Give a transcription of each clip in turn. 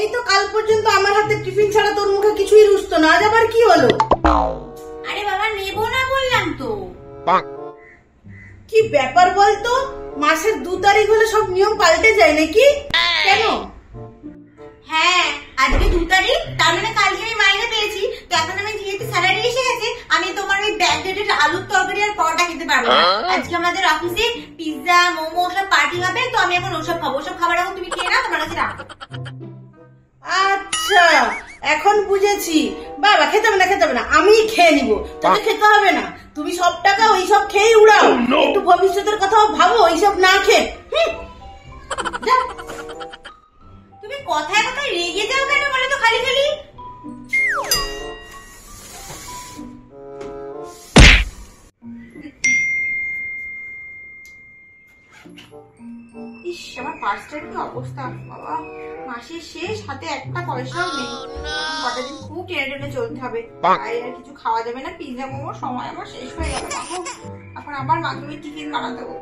এই তো কাল পর্যন্ত আমার হাতে টিফিন ছাড়া তোর মুখে কিছুই রুচতো না, আজ আবার কি হলো? আরে বাবা নেবো না বললাম তো। কি ব্যাপার বলতো, মাসের 2 তারিখ হলে সব নিয়ম পাল্টে যায় নাকি? কেন? হ্যাঁ আজকে 2 তারিখ, তার মানে কালকে আমি মাইনে পেয়েছি, তো এখন আমি যেহেতু স্যালারি এসে গেছে আমি তোমার ওই ব্যাকডেটেড আলুর তরকারি আর পরোটা খেতে পারবো না। আজকে আমাদের অফিসে পিৎজা মোমো সব পার্টি হবে, তো আমি এখন ওসব খাবো। ওসব খাবার এখন তুমি খেয়ে নাও, তোমার কাছে রাখো। আচ্ছা এখন বুঝেছি। বাবা খেতে হবে না, খেতে হবে না, আমি খেয়ে নিবো, তোকে খেতে হবে না। তুমি সব টাকা ওইসব খেয়ে উড়াও, একটু ভবিষ্যতের কথাও ভাবো ওইসব না খেয়ে। তুমি কথায় কথায় রেগে যাও কেন বলে তো খালি খালি? ইস আমার পার্সটার কি অবস্থা বাবা, মাসের শেষ, হাতে একটা পয়সাও নেই। কটা দিন খুব টেনে টেনে চলতে হবে, তাই আর কিছু খাওয়া যাবে না। পিৎজা মোমোর সময় আমার শেষ হয়ে গেল। এখন আবার মাকে ওই টিফিন বানাতে হবে।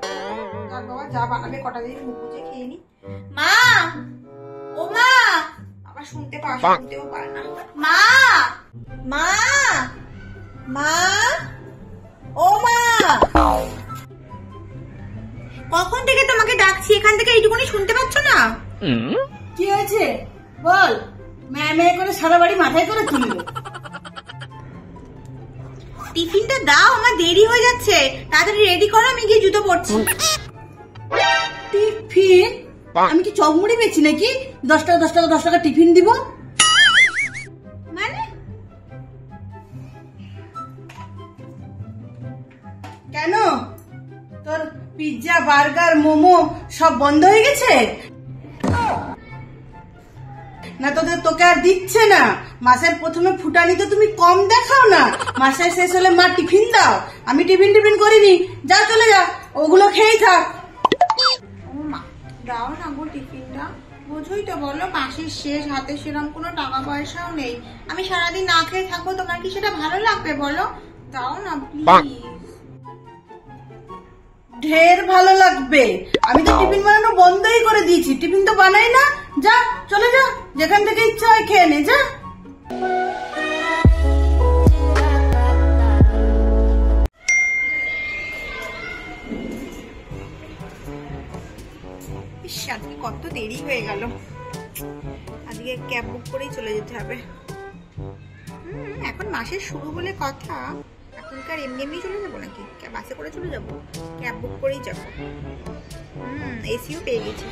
যাক বাবা যা বানাবে কটা দিন মুখ বুঝে খেয়ে নি। মা, ও মা, আবার শুনতেও পারে না। মা, মা, মা, ও মা, কখন থেকে তোমাকে ডাকছি, এখান থেকে এইটুকুনি শুনতে পাচ্ছ না? কি হয়েছে বল, ম্যামে করে সারা বাড়ি মাথায় করে তুলবে। টিফিনটা দাও, আমার দেরি হয়ে যাচ্ছে, তাড়াতাড়ি রেডি করো, আমি গিয়ে জুতো পরছি। টিফিন? আমি কি চপমুড়ি বেচি নাকি 10 টাকা 10 টাকা 10 টাকা টিফিন দিব? মানে কেন, তোর পিৎজা বার্গার মোমো সব বন্ধ হয়ে গেছে না? তোকে আর দিচ্ছে না? মাসের প্রথমে ফুটানি তো তুমি কম দেখাও না, মাসের শেষ হলে মা টিফিন দাও। আমি টিফিন করিনি, যা চলে যা, ওগুলো খেয়েই থাক। দাও না গো টিফিনটা, বুঝোই তো বলো মাসের শেষ, হাতে সেরকম কোনো টাকা পয়সাও নেই, আমি সারাদিন না খেয়ে থাকবো, তোমার কি সেটা ভালো লাগবে বলো? দাও না প্লিজ। ঢের ভালো লাগবে, আমি তো টিফিন বানানো বন্ধই করে দিয়েছি, টিফিন তো বানাই না। যা চলে যা, যেখান থেকে ইচ্ছা হয় খেয়ে নে, যা। আজকে কত দেরি হয়ে গেল, আজকে ক্যাব বুক করেই চলে যেতে হবে। এখন মাসের শুরু বলে কথা, এখনকার এমনি এমনি চলে যাবো নাকি? বাসে করে চলে যাবো, ক্যাব বুক করেই যাবো। এসিও পেয়ে গেছি,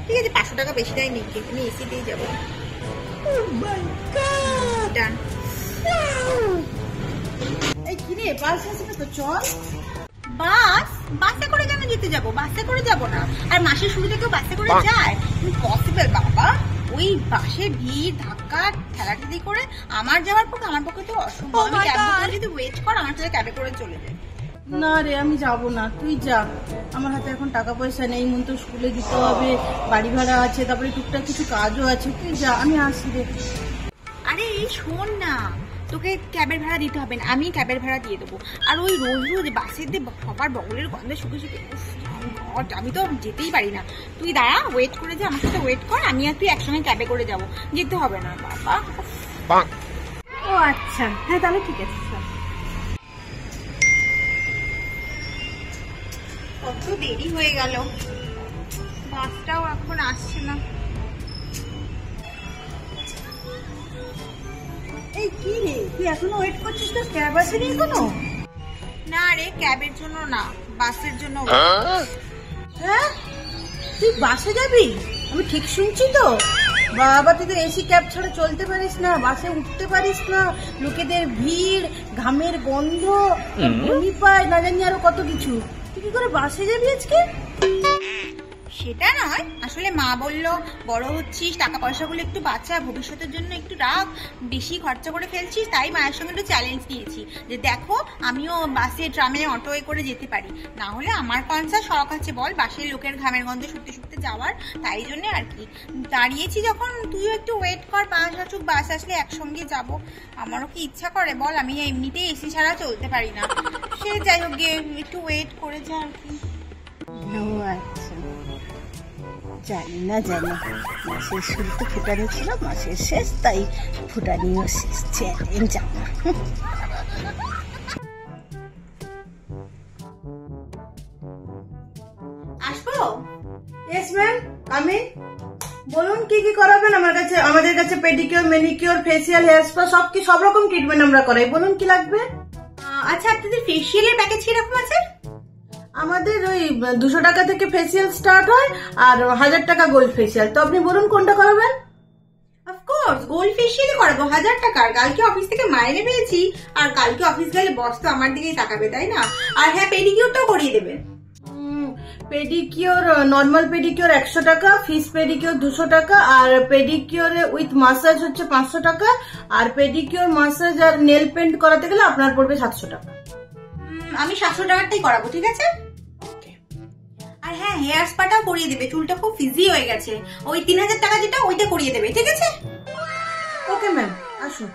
ঠিক আছে 500 টাকা বেশি দেয় নাকি, আমি এসিতেই যাবো। ডান। এই কি রে, বাস আসবে তো, চল। বাসে করে কেন যেতে যাবো? বাসে করে যাবো না, আর মাসের শুরুতে কেউ বাসে করে যায়? পসিবল বাবা, ওই বাসে ভিড় ধাক্কা ঠেলাঠেলি করে আমার যাওয়ার পক্ষে, আমার পক্ষে তো অসম্ভব। আমি ক্যাব বুক করে যদি ওয়েট কর, আমার সাথে ক্যাবে করে চলে যাই। না রে, আমি যাবো না, তুই যা। আমার হাতে এখন টাকা পয়সা নেই, মন তো স্কুলে দিতে হবে, বাড়ি ভাড়া আছে, তারপরে টুকটাক কিছু কাজও আছে, তুই যা, আমি আসি রে। আরে এই শোন না, তোকে ক্যাবের ভাড়া দিতে হবে না, আমি ক্যাবের ভাড়া দিয়ে দেবো। আর ওই রোজ রোজ বাসের দিয়ে সবার বগলের গন্ধে শুকে শুকে আমি তো যেতেই পারি না। তুই দাঁড়া, ওয়েট করে যা, আমার সাথে ওয়েট কর, আমি আর তুই একসঙ্গে ক্যাবে করে যাবো, যেতে হবে না বাবা। ও আচ্ছা, হ্যাঁ তাহলে ঠিক আছে। কত দেরি হয়ে গেল, বাসটাও এখন আসছে না। এই কি রে, তুই এখনো ওয়েট করছিস, তো ক্যাব আসেনি এখনো? না রে, ক্যাবের জন্য না, বাসের জন্য। হ্যাঁ তুই বাসে যাবি? আমি ঠিক শুনছি তো? বাবা, তুই তো এসি ক্যাব ছাড়া চলতে পারিস না, বাসে উঠতে পারিস না, লোকেদের ভিড়, ঘামের গন্ধ, বমি পায়, না জানি আরো কত কিছু। তুই কি করে বাসে যাবি আজকে? সেটা নয়, আসলে মা বললো বড় হচ্ছিস, টাকা পয়সাগুলো একটু বাঁচা, ভবিষ্যতের জন্য একটু রাখ, বেশি খরচা করে ফেলছিস, তাই মায়ের সঙ্গে একটু চ্যালেঞ্জ দিয়েছি যে দেখো আমিও বাসে ট্রামে অটোয়ে করে যেতে পারি। না হলে আমার কনসা শখ আছে বল, বাসের লোকের ঘামের গন্ধে শুকতে শুকতে যাওয়ার, তাই জন্য আর কি দাঁড়িয়েছি। যখন তুইও একটু ওয়েট কর, 5 বাস আসলে একসঙ্গে যাব। আমারও কি ইচ্ছা করে বল, আমি এমনিতেই এসি ছাড়া চলতে পারি না। সে যাই হোক, একটু ওয়েট করে যা আর কি। ও আচ্ছা, জানি না মাসের শুরুতে ফুটানি ছিল, মাসের শেষ তাই ফুটানিও শেষ। চ্যালেঞ্জ আমার। আসবো? ইয়েস ম্যাম, আমি। বলুন কি কি করাবেন আমাদের কাছে pedicure, manicure, facial, hair spa সব রকম ট্রিটমেন্ট আমরা করাই। বলুন কি লাগবে? আচ্ছা, আপনাদের ফেসিয়ালের প্যাকেজ কিরকম আছে? আমাদের ওই 200 টাকা থেকে ফেসিয়াল স্টার্ট হয় আর 1000 টাকা গোল্ড ফেসিয়াল। তো আপনি বলুন কোনটা করাবেন? অফকোর্স গোল্ড ফেসিয়ালই করাবো 1000 টাকার। কালকে অফিস থেকে মাইনে পেয়েছি, আর কালকে অফিস গেলে বস তো আমার দিকেই তাকাবে, তাই না? আর হ্যাঁ, পেডিকিউরটাও করিয়ে দেবেন। পেডিকিউর, নর্মাল পেডিকিউর 100 টাকা, ফিস পেডিকিউর 200 টাকা, আর পেডিকিউর উইথ মাসাজ হচ্ছে 500 টাকা, আর পেডিকিউর, মাসাজ আর নেল পেন্ট করাতে গেলে আপনার পড়বে 700 টাকা। আমি 700 টাকারটাই করাবো, ঠিক আছে? আর হ্যাঁ, হেয়ার স্পাটাও করিয়ে দেবে, চুলটা খুব ফিজি হয়ে গেছে। ওই 3000 টাকা যেটা, ওইটা করিয়ে দেবে, ঠিক আছে? ওকে ম্যাম, আসুন।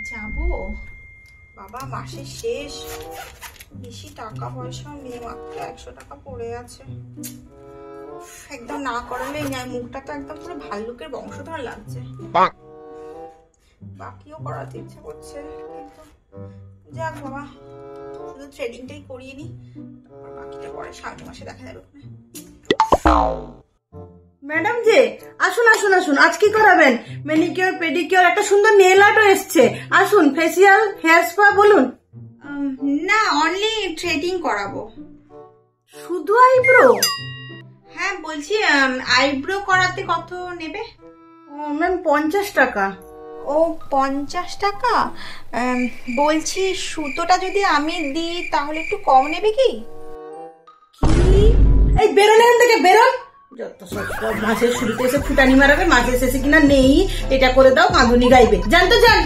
যাবো বাবা, মাসের শেষ, বেশি টাকা পয়সা নেই, মাত্র 100 টাকা পড়ে আছে। একদম না করালেই নয়, মুখটা তো একদম পুরো ভাল্লুকের বংশধর লাগছে। বাকিও করাতে ইচ্ছা করছে, কিন্তু যাক বাবা, শুধু থ্রেডিংটাই করিয়ে নি, তারপর বাকিটা পরে সামনের মাসে দেখা যাবে। ম্যাডাম যে, আসুন আসুন আসুন, আজ কি করাবেন? ম্যানিকিউর, পেডিকিউর, একটা সুন্দর নেল আর্টও এসছে। আসুন, ফেসিয়াল, হেয়ার স্পা বলুন। না, অনলি থ্রেডিং করাবো। শুধু আইব্রো? হ্যাঁ, বলছি আইব্রো করাতে কত নেবে? ম্যাম 50 টাকা। ও 50 টাকা? বলছি সুতোটা যদি আমি দিই তাহলে একটু কম নেবে কি? এই বেরোন এখান থেকে, বেরোন। যত সব মাসের শুরুতে এসে ফুটানি মারাবে, মাসের শেষে কিনা নেই এটা করে দাও, কাঁদুনি গাইবে। জান তো যান।